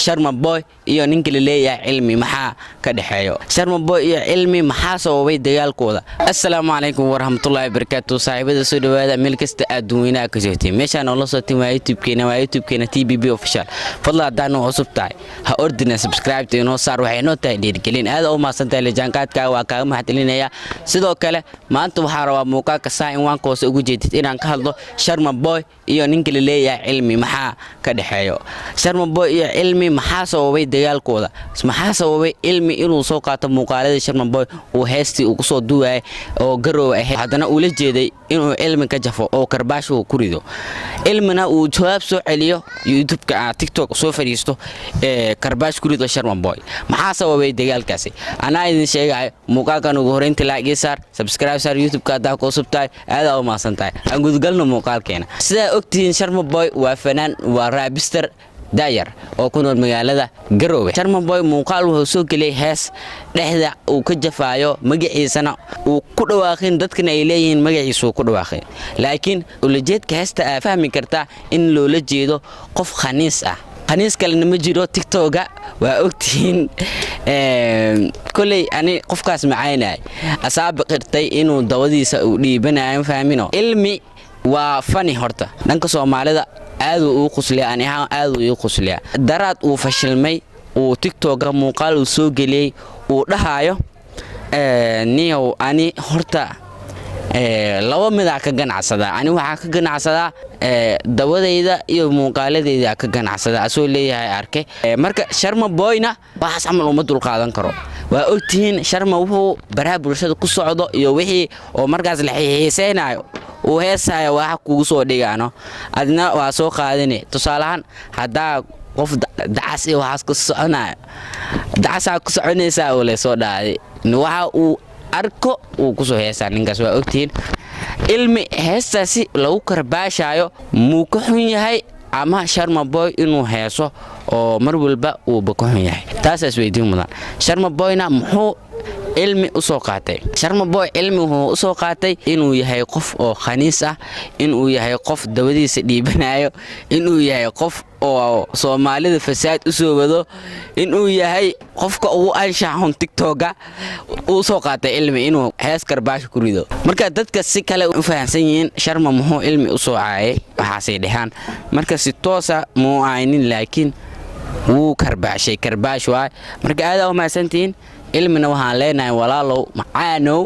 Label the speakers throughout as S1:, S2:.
S1: Sharma Boy iyo ninka la leeyahay cilmi maxaa ka dhaxeeyo Sharma Boy iyo cilmi maxaa sababay dagaalkooda assalaamu calaykum warahmatullaahi wabarakaatuh saaxiibada soo dhawaada meel kasta adduunka ka joogtay meeshaan oo la soo timay YouTube-keena TBB official fadlan hadaan oo cusub tahay ha ordina subscribe inoo saar waxay noo tahay dhiirigelin aad oo maasantahay la jaanqaadka waa kaaga mahadcelinaya sidoo kale maanta waxaan rabaa muuqaalka saa in waan koos ugu jeedid inaan ka hadlo Sharma Boy iyo ninka la leeyahay cilmi maxaa ka dhaxeeyo Sharma Boy iyo cilmi maxaa sababay dagaalkooda maxaa sababay cilmi inuu soo qaato muuqaalada Sharma Boy oo heestii uu soo duway oo garow ah hadana uu la jeeday inuu cilmi ka jafo oo karbaash uu ku rido cilmina uu jawaab soo celiyo YouTube-ka TikTok soo fariisto karbaash ku rido Sharma Boy maxaa sababay dagaalkaasi ana idin sheegay muuqaalkan ugu horeyntii like saar subscribe saar YouTube-ka hadaa ku subtaay aad oo maasantahay aan gudgalno muuqaalkeena sida ogtiin Sharma Boy waa fanaan waa raabster daayar oo ku nool magaalada Garowe Sharma Boy muuqaal wuxuu soo galay hees dhexda uu ka jafaayo magaciisana uu ku dhawaaqin dadkana ay leeyihiin magaciisu ku dhawaaqay laakiin ulajeedka heesta aad fahmi kartaa in loola jeedo qof khaniis ah khaniis kale ma jiro TikTok-ga waa ogtiin kulay ani qofkaas macaynay asaab qirtay inuu dawadiisa u dhiibanayo fahmino ilmi waa fani horta dhanka Soomaalida aad uu qosliya ani aad uu qosliya daraad uu fashilmay uu TikTok-ga muuqaal uu soo galiyay uu dhahayo niyow ani horta laba mid ka ganacsada ani waxa ka ganacsada dawadayda iyo muuqaaladayda ka ganacsada asoo leeyahay arkay marka Sharma Boyna waxa amal uma dul qaadan karo waa ogtiin Sharma wuxuu baraha bulshada ku socdo iyo wixii oo markaas la xiiseenayo oo heesaya waxa kugu soo dhigaano adna waa soo qaadane tusaalahan hadaa qof dacas iyo waxaas ku soconayo dacasa ku soconaysa oo la soo dhaaday waxa uu arko uu ku soo heesaa ninkaas waa ogtiin ilmi heestaasi lagu karbaashayo muu ka xun yahay ama Sharma Boy inuu heeso oo mar walba uu ba ka xun yahay taas isweydiin mudan Sharma Boyna muxuu ilmi u soo qaatay Sharma Boy ilmi wuxuu u soo qaatay inuu yahay qof oo khaniis ah inuu yahay qof dawadiisa dhiibanayo inuu yahay qof oo Soomaalida fasaad u soo wado inuu yahay qofka ugu anshaxon TikTok-ga uu soo qaatay ilmi inuu hees karbaash ku rido marka dadka si kale u fahansan yihiin Sharma muxuu ilmi u soo caayay waxa dhahan marka si toosa muu aynin laakiin wuu karbaashay karbaash waay marka aad oo maasantiin ilmina waxaan leenahay walaalow macaanow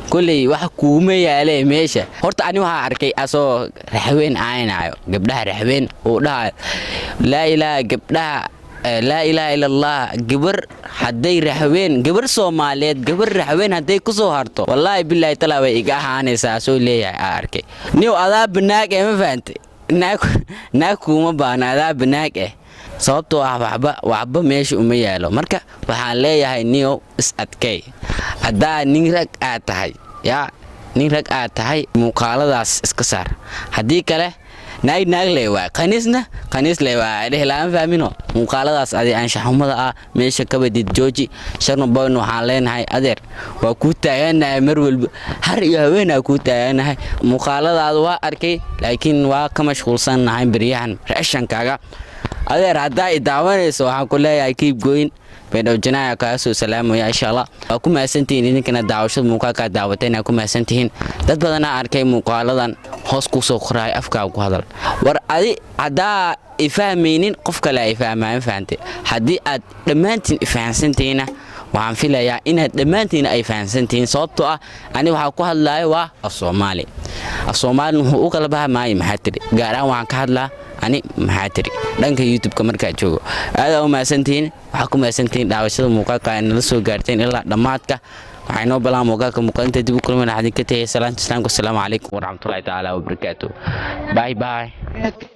S1: kulay wax kuuma yaalay meesha horta ani waxa arkay asoo raxween aanaayo gabdhaha raxween oo dhahay la ilaaha gabdhaha la ilaaha illa allah gabar haday raxween gabar Soomaaliyeed gabar raxween haday ku soo harto wallahi billahi taala way iga ahaanaysaa soo leeyahay arkay niyo adaa banaag ma faantay naag kuma baana adaa banaag sababtoo ah waxba meesha uma yaalo marka waxaan leeyahay niyo is adkay hadaa nin rag aad tahay nin rag aad tahay muuqaaladaas iska saar hadii kale naag leeyahay khaniis leeyahay dhehlaan fahmino muuqaaladaas adi anshaxumada ah meesha ka badid jooji Sharma Boy waxaan leenahay adeer waa ku taaganahay mar walba har iyo haweenaa ku taaganahay muuqaaladaada waa arkay laakiin waa ka mashquulsanahay bariyahan raashankaaga adeer hadaa idaawanayso waxaan ku leeyahay keep going beedow janaaya ka soo salaamaya insha Allah waa ku maasantiin idinkana daawashada muuqaalka daawatayna ku maasantiin dad badan arkay muuqaaladan hoos ku soo qoray afka ku hadal war adi hadaa ifahmaynin qof kale ay fahamtay hadii aad dhamaantiin ifahansantiina waxaan filayaa inaad dhamaantiin ay fahansantiin sababtoo ah ani waxa ku hadlayo waa Soomaali wuxuu u kala baahmay maxaatiri gaaraan waxaan ka hadlaa ani maxaatiri dhanka YouTube-ka marka joogo aad oo maasantiin waxa ku maasantiin daawashada muuqaalka in la soo gaarteen ilaa dhamaadka waxay noo balaan muuqaalka muuqaalka dib u kulmana hadin ka tahay salaanta islaamka assalamu calaykum waraxmatullaahi ta'ala wa barakaatuh bye